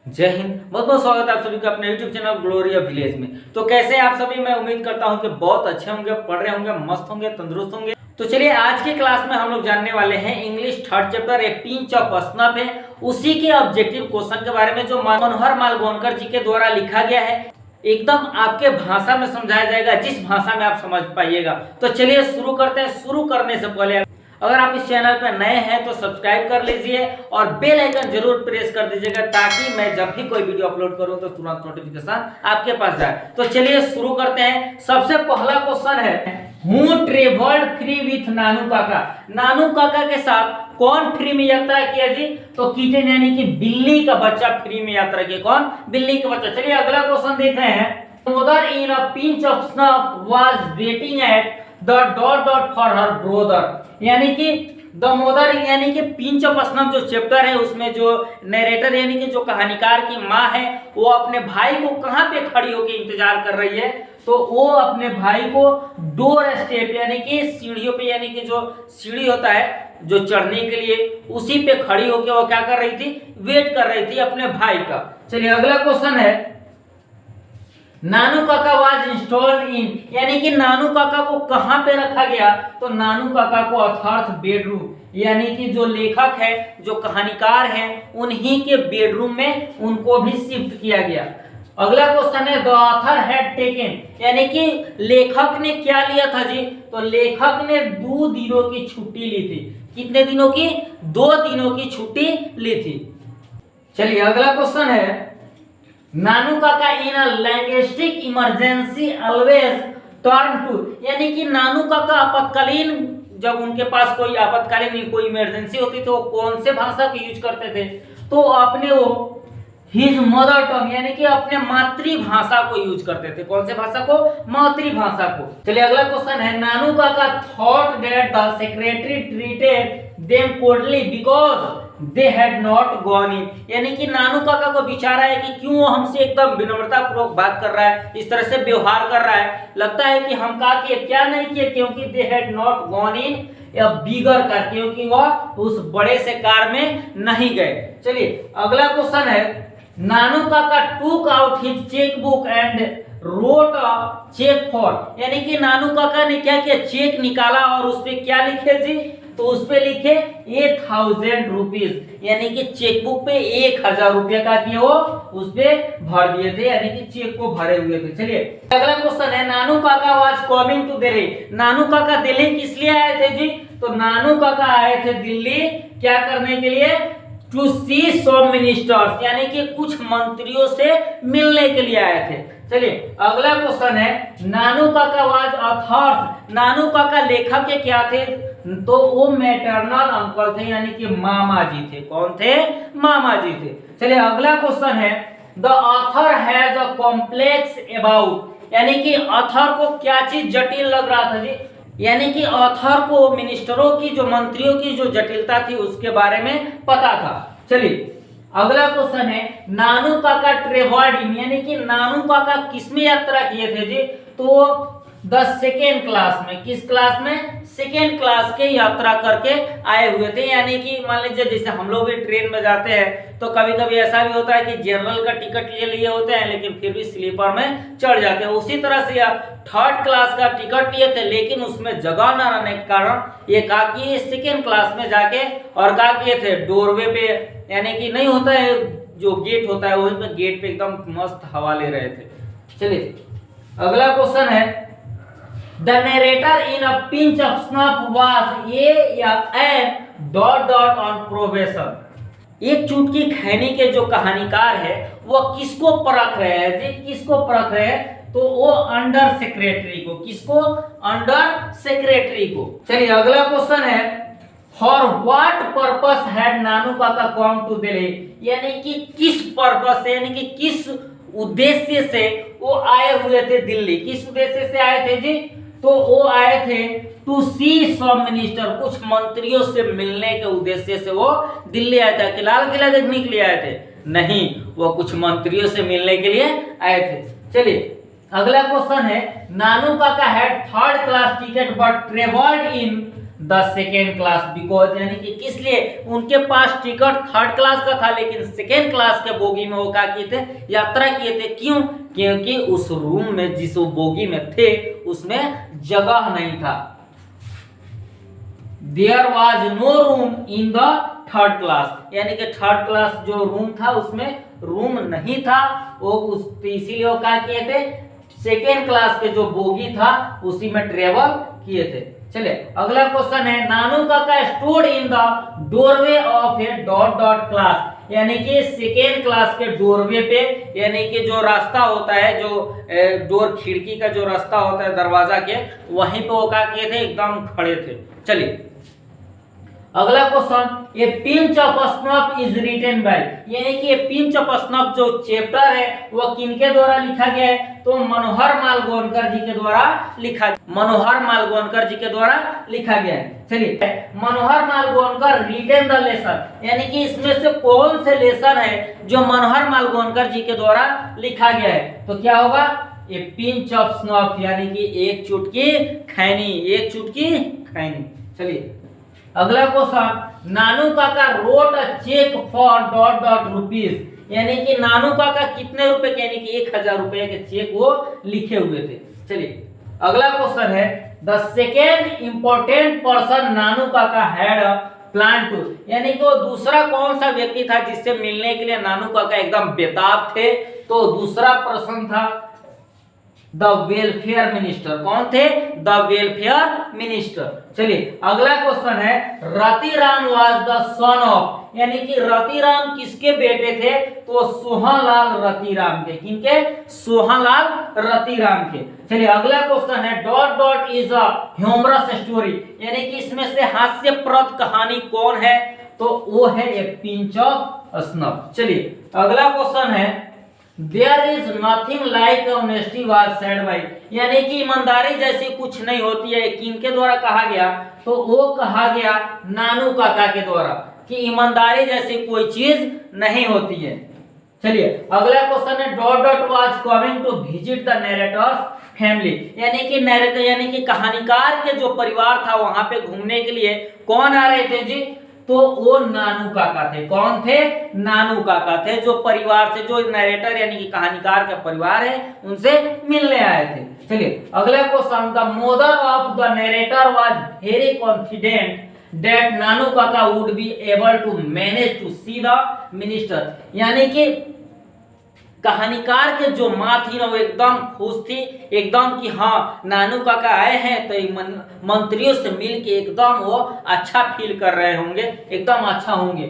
जय हिंद। बहुत बहुत स्वागत है आप सभी का अपने YouTube channel glory of village में। तो कैसे हैं आप सभी? मैं उम्मीद करता हूं कि बहुत अच्छे होंगे, पढ़ रहे होंगे, मस्त होंगे, तंदुरुस्त होंगे। तो चलिए आज की क्लास में हम लोग जानने वाले हैं English third chapter A pinch of snuff है, उसी के ऑब्जेक्टिव क्वेश्चन के बारे में जो मनोहर मालगोंकर जी के द्वारा लिखा गया है। एकदम आपके भाषा में समझाया जाएगा, जिस भाषा में आप समझ पाइएगा। तो चलिए शुरू करते हैं। शुरू करने से पहले अगर आप इस चैनल पर नए हैं तो सब्सक्राइब कर लीजिए और बेल आइकन जरूर प्रेस कर दीजिएगा, ताकि मैं जब भी कोई वीडियो अपलोड करूं तो तुरंत नोटिफिकेशन आपके पास जाए। तो चलिए शुरू करते हैं। सबसे पहला क्वेश्चन है, हु ट्रेवल्ड फ्री विथ नानू काका। नानू काका के साथ कौन फ्री में यात्रा किया जी? तो किटन यानी कि बिल्ली का बच्चा फ्री में यात्रा किया। कौन? बिल्ली का बच्चा। चलिए अगला क्वेश्चन देख रहे हैं। Mother in a pinch of snuff was waiting at the dot dot for her brother. यानी कि द मदर यानी कि पिंच ऑफ स्नफ जो चैप्टर है उसमें जो नरेटर यानी कि जो कहानीकार की माँ है वो अपने भाई को कहाँ पे खड़ी होकर इंतजार कर रही है? तो वो अपने भाई को डोर स्टेप यानी कि सीढ़ियों पे, यानी कि जो सीढ़ी होता है जो चढ़ने के लिए, उसी पे खड़ी होकर वो क्या कर रही थी? वेट कर रही थी अपने भाई का। चलिए अगला क्वेश्चन है, Nanu Kaka was installed in, यानी कि नानू काका को कहां पे रखा गया? तो नानू काका को अथर्स बेडरूम, यानी कि जो लेखक है, जो कहानीकार हैं, उन्हीं के बेडरूम में उनको भी शिफ्ट किया गया। अगला क्वेश्चन है, द ऑथर हैड टेकन, यानी कि लेखक ने क्या लिया था जी? तो लेखक ने 2 दिनों की छुट्टी ली थी। कितने दिनों की? 2 दिनों की छुट्टी ली थी। चलिए अगला क्वेश्चन है, Nanu Kaka in a linguistic emergency always turn to, यानी कि नानू काका आपातकालीन, जब उनके पास कोई आपातकालीन कोई इमरजेंसी होती तो कौन से भाषा को यूज करते थे? तो अपने वो हिज मदर टंग, यानी कि अपने मातृभाषा को यूज करते थे। कौन से भाषा को? मातृभाषा को। चलिए अगला क्वेश्चन है, नानू काका thought that the secretary treated them coldly because they had not gone in, यानी कि नानू काका को विचारा है कि क्यों हमसे एकदम विनम्रता पूर्वक बात कर रहा है, इस तरह से व्यवहार कर रहा है। लगता है कि हम का किए, क्या नहीं किए, क्योंकि they had not gone in या बिगर कार, क्योंकि वह उस बड़े से कार में नहीं गए। चलिए अगला क्वेश्चन है, Nanu Kaka took out his cheque book and wrote a cheque for, यानी कि नानू काका ने क्या किया? चेक निकाला और उस पे क्या लिखे जी? तो उस पे लिखे 1000 रुपीज, यानी कि चेकबुक पे 1000 रुपये का किया वो उस पे भर दिए थे, यानी कि चेक को भरे हुए थे। चलिए अगला क्वेश्चन है, Nanu Kaka was coming to Delhi. नानू काका दिल्ली किस लिए आए थे जी? तो नानू काका आए थे दिल्ली क्या करने के लिए? टू सी सम मिनिस्टर्स, यानी कि कुछ मंत्रियों से मिलने के लिए आए थे। चलिए अगला क्वेश्चन है, नानू काका वाज ऑथर्स, नानू काका लेखक के क्या थे? तो वो मैटरनल अंकल थे, यानी कि मामा जी थे। कौन थे? मामा जी थे। चलिए अगला क्वेश्चन है, the author has a complex about, यानी कि ऑथर को क्या चीज जटिल लग रहा था जी? यानी कि ऑथर को मिनिस्टरों की, जो मंत्रियों की जो जटिलता थी उसके बारे में पता था। चलिए अगला क्वेश्चन है, नानू काका ट्रेवल्ड इन, यानी कि नानू काका किस में यात्रा किए थे जी? तो द सेकेंड क्लास में। किस क्लास में? सेकेंड क्लास के यात्रा करके आए हुए थे। यानी कि मान लीजिए जैसे हम लोग भी ट्रेन में जाते हैं तो कभी कभी ऐसा भी होता है कि जनरल का टिकट ले लिए होते हैं लेकिन फिर भी स्लीपर में चढ़ जाते हैं। उसी तरह से थर्ड क्लास का टिकट लिए थे लेकिन उसमें जगह न रहने के कारण ये कहा कि सेकेंड क्लास में जाके और क्या किए थे? डोरवे पे, यानी कि नहीं होता है जो गेट होता है वहीं पे, गेट पे एकदम मस्त हवा ले रहे थे। चलिए अगला क्वेश्चन है, the narrator in a pinch of snuff was a या an dot dot on probation. एक चुटकी खैनी के जो कहानीकार है वो किसको परख रहे हैं जी? किसको परख रहे हैं? तो वो अंडर सेक्रेटरी को। किसको? अंडर सेक्रेटरी को। चलिए अगला क्वेश्चन है, फॉर व्हाट पर्पस हैड नानू काका कम टू दिल्ली, यानी कि किस पर्पस से, यानी कि किस उद्देश्य से वो आए हुए थे दिल्ली? किस उद्देश्य से आए थे जी? तो वो आए थे टू सी सम मिनिस्टर, कुछ मंत्रियों से मिलने के उद्देश्य से वो दिल्ली आया था। कि लाल किला देखने के लिए आए थे? नहीं, वो कुछ मंत्रियों से मिलने के लिए आए थे। चलिए अगला क्वेश्चन है, नानू काका had third class ticket but travelled in the second class because, यानी कि किस लिए, उनके पास टिकट थर्ड क्लास का था लेकिन सेकेंड क्लास के बोगी में वो क्या किए थे, यात्रा किए थे। क्यों? क्योंकि उस रूम में जिस बोगी में थे उसमें जगह नहीं था। There was no room in the third class, यानी कि थर्ड क्लास जो रूम था उसमें रूम नहीं था, वो इसीलिए वो क्या किए थे, सेकेंड क्लास के जो बोगी था उसी में ट्रेवल किए थे। चलिए अगला क्वेश्चन है, नानू काका stood in the doorway of A dot dot class, यानी कि सेकेंड क्लास के डोरवे पे, यानी कि जो रास्ता होता है, जो डोर खिड़की का जो रास्ता होता है दरवाजा के, वहीं पे वो क्या किए थे, एकदम खड़े थे। चलिए अगला क्वेश्चन, ये pinch of snuff is written by, यानी कि ये पिंच ऑफ स्नफ जो चैप्टर है वो किनके द्वारा लिखा गया है, तो मनोहर मालगोंकर जी के द्वारा लिखा, मनोहर मालगोंकर जी के द्वारा लिखा गया है। चलिए मनोहर मालगोंकर रिटन द लेसन, यानी कि इसमें से कौन से लेसन है जो मनोहर मालगोंकर जी के द्वारा लिखा गया है, तो क्या होगा, ये पिंच ऑफ स्नफ, यानी कि एक चुटकी खैनी, एक चुटकी खैनी। चलिए अगला question, Nanu Kaka wrote a cheque for dot dot rupees, यानी कि नानू काका कितने रुपए के, यानी कि 1000 रुपए के चेक वो लिखे हुए थे। चलिए अगला क्वेश्चन है, द सेकेंड इंपॉर्टेंट पर्सन नानू काका हैड अ प्लान टू, यानी कि वो दूसरा कौन सा व्यक्ति था जिससे मिलने के लिए नानू काका एकदम बेताब थे, तो दूसरा पर्सन था द वेलफेयर मिनिस्टर। कौन थे? The welfare minister. चलिए अगला क्वेश्चन है, Ratiram was the son of, यानी कि रतिराम किसके बेटे थे, तो सोहनलाल रतिराम के। किनके? सोहनलाल रतिराम के। चलिए अगला क्वेश्चन है, dot dot is a humorous story, यानी कि इसमें से हास्यप्रद कहानी कौन है, तो वो है ए पिंच ऑफ स्नफ। चलिए अगला क्वेश्चन है, There is nothing like honesty was said by, यानी कि ईमानदारी जैसी कुछ नहीं होती है, किनके द्वारा कहा गया, तो वो कहा गया नानू काका के द्वारा, कि ईमानदारी जैसी कोई चीज नहीं होती है। चलिए अगला क्वेश्चन है, dot dot was coming to visit the narrator's family, यानी कि नरेटर यानी कि कहानीकार के जो परिवार था वहां पे घूमने के लिए कौन आ रहे थे जी, तो वो नानू काका थे। कौन थे? नानू काका थे, जो परिवार से, जो नरेटर यानी कि कहानीकार का परिवार है उनसे मिलने आए थे। चलिए अगला question, the mother of the narrator was very confident that Nanu Kaka would be able to manage to see the minister, यानी कि कहानीकार के जो माँ थी ना वो एकदम खुश थी, एकदम कि हाँ नानू काका आए हैं तो मंत्रियों से मिल के एकदम वो अच्छा फील कर रहे होंगे, एकदम अच्छा होंगे।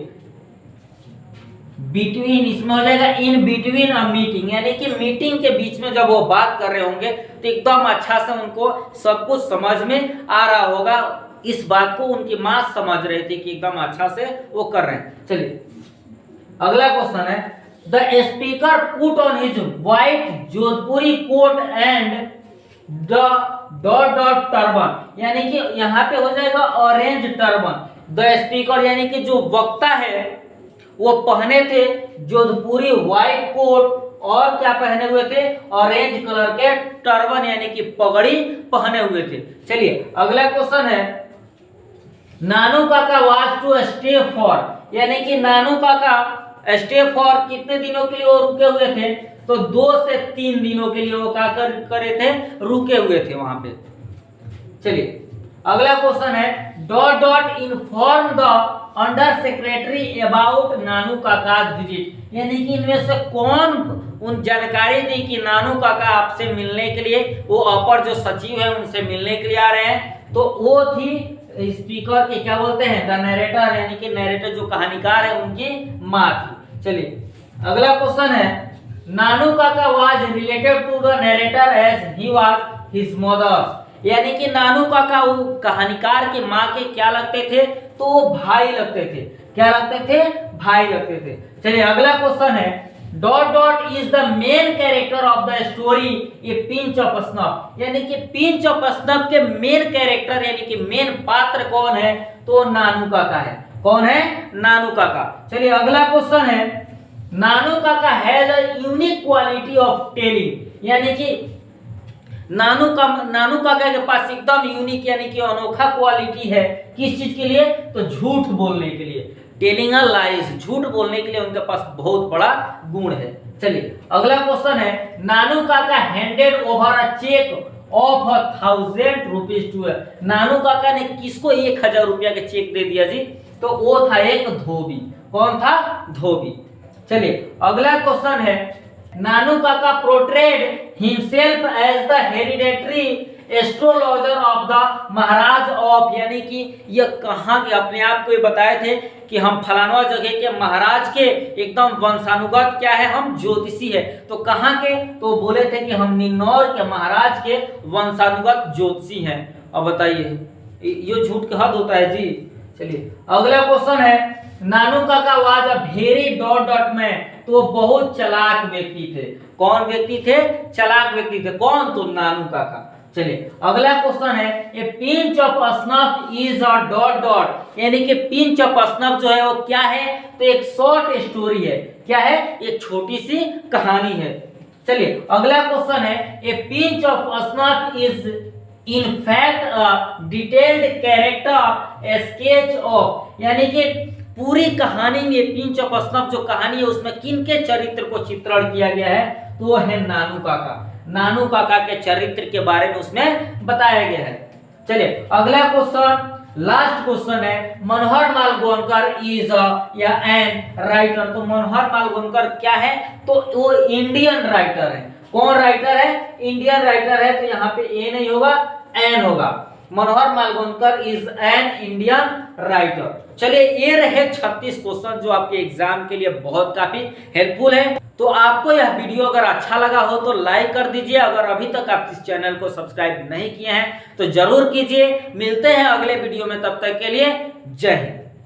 बिटवीन, इसमें हो जाएगा इन बिटवीन अ मीटिंग, यानी कि मीटिंग के बीच में जब वो बात कर रहे होंगे तो एकदम अच्छा से उनको सब कुछ समझ में आ रहा होगा। इस बात को उनकी माँ समझ रही थी कि एकदम अच्छा से वो कर रहे हैं। चलिए अगला क्वेश्चन है, the speaker put on his white Jodhpuri coat and the dot dot turban, यानी कि यहाँ पे हो जाएगा ऑरेंज टर्बन। द स्पीकर यानी कि जो वक्ता है वो पहने थे जोधपुरी व्हाइट कोट और क्या पहने हुए थे, ऑरेंज कलर के टर्बन यानी कि पगड़ी पहने हुए थे। चलिए अगला क्वेश्चन है, Nanu Kaka was to stay for, यानी कि नानू काका स्टे फॉर कितने दिनों के लिए वो रुके हुए थे, तो 2 से 3 दिनों के लिए वो क्या करे थे, रुके हुए थे वहां पे। चलिए अगला क्वेश्चन है, dot dot inform the under secretary about Nanu Kaka visit, यानी कि इनमें से कौन उन जानकारी दी कि नानू काका आपसे मिलने के लिए, वो अपर जो सचिव है उनसे मिलने के लिए आ रहे हैं, तो वो थी स्पीकर के क्या बोलते हैं, द नरेटर, यानी कि नरेटर जो कहानीकार है उनकी माँ थी। चलिए अगला क्वेश्चन है, Nanu Kaka was related to the narrator as he was his mother, यानी कि नानू काका वो कहानीकार की माँ के क्या लगते थे, तो वो भाई लगते थे। क्या लगते थे? भाई लगते थे। चलिए अगला क्वेश्चन है, dot dot is the main character of the story A pinch of snuff, यानी कि पिंच ऑफ स्नफ के मेन कैरेक्टर यानी कि मेन पात्र कौन है, तो नानू काका है। कौन है? नानू काका। चलिए अगला क्वेश्चन है, नानू काका has a unique quality of telling, यानी कि नानू काका के पास एकदम यूनिक यानी कि अनोखा क्वालिटी है। किस चीज के लिए? तो झूठ बोलने के लिए, टेलिंग अ लाइज, झूठ बोलने के लिए उनके पास बहुत बड़ा गुण है। चलिए अगला क्वेश्चन है, Nanu Kaka handed over a cheque of 1000 rupees to. Nanu Kaka ने किसको 1000 रुपया के चेक दे दिया जी? तो वो था एक धोबी। कौन था? धोबी। चलिए अगला क्वेश्चन है, Nanu Kaka portrayed himself as the hereditary astrologer of the Maharaj of, यानी कि ये कहाँ के अपने आप को ये बताए थे कि हम फलाना जगह के महाराज के एकदम वंशानुगत क्या है, हम ज्योतिषी है। तो कहाँ के? तो बोले थे कि हम निन्नौर के महाराज के वंशानुगत ज्योतिषी हैं। अब बताइए ये झूठ का हद होता है जी। चलिए अगला क्वेश्चन है, Nanu Kaka was a very dot dot में, तो बहुत चालाक व्यक्ति थे। कौन व्यक्ति थे? चालाक व्यक्ति थे। कौन? तो नानू काका। चलिए अगला क्वेश्चन है, ए pinch of snuff is a dot dot, यानी कि पिंच ऑफ स्नफ जो है वो क्या है? तो एक शॉर्ट स्टोरी है। क्या है? एक छोटी सी कहानी है। चलिए अगला क्वेश्चन है, ए pinch of snuff is in fact detailed character sketch of, यानी कि पूरी कहानी में पिंच ऑफ स्नफ जो कहानी है उसमें किन के चरित्र को चित्रण किया गया है? तो वो है नानू काका। नानू काका के चरित्र के बारे में उसमें बताया गया है। चलिए अगला क्वेश्चन, लास्ट क्वेश्चन है, मनोहर माल गोंडकर इज या एन राइटर। तो मनोहर माल गोंडकर क्या है? तो वो इंडियन राइटर है। कौन राइटर है? इंडियन राइटर है। तो यहाँ पे ए नहीं होगा, एन होगा। मनोहर माल गोंडकर इज एन इंडियन राइटर। चलिए ये रहे 36 क्वेश्चन जो आपके एग्जाम के लिए बहुत काफी हेल्पफुल है। तो आपको यह वीडियो अगर अच्छा लगा हो तो लाइक कर दीजिए। अगर अभी तक आप इस चैनल को सब्सक्राइब नहीं किए हैं तो जरूर कीजिए। मिलते हैं अगले वीडियो में, तब तक के लिए जय हिंद।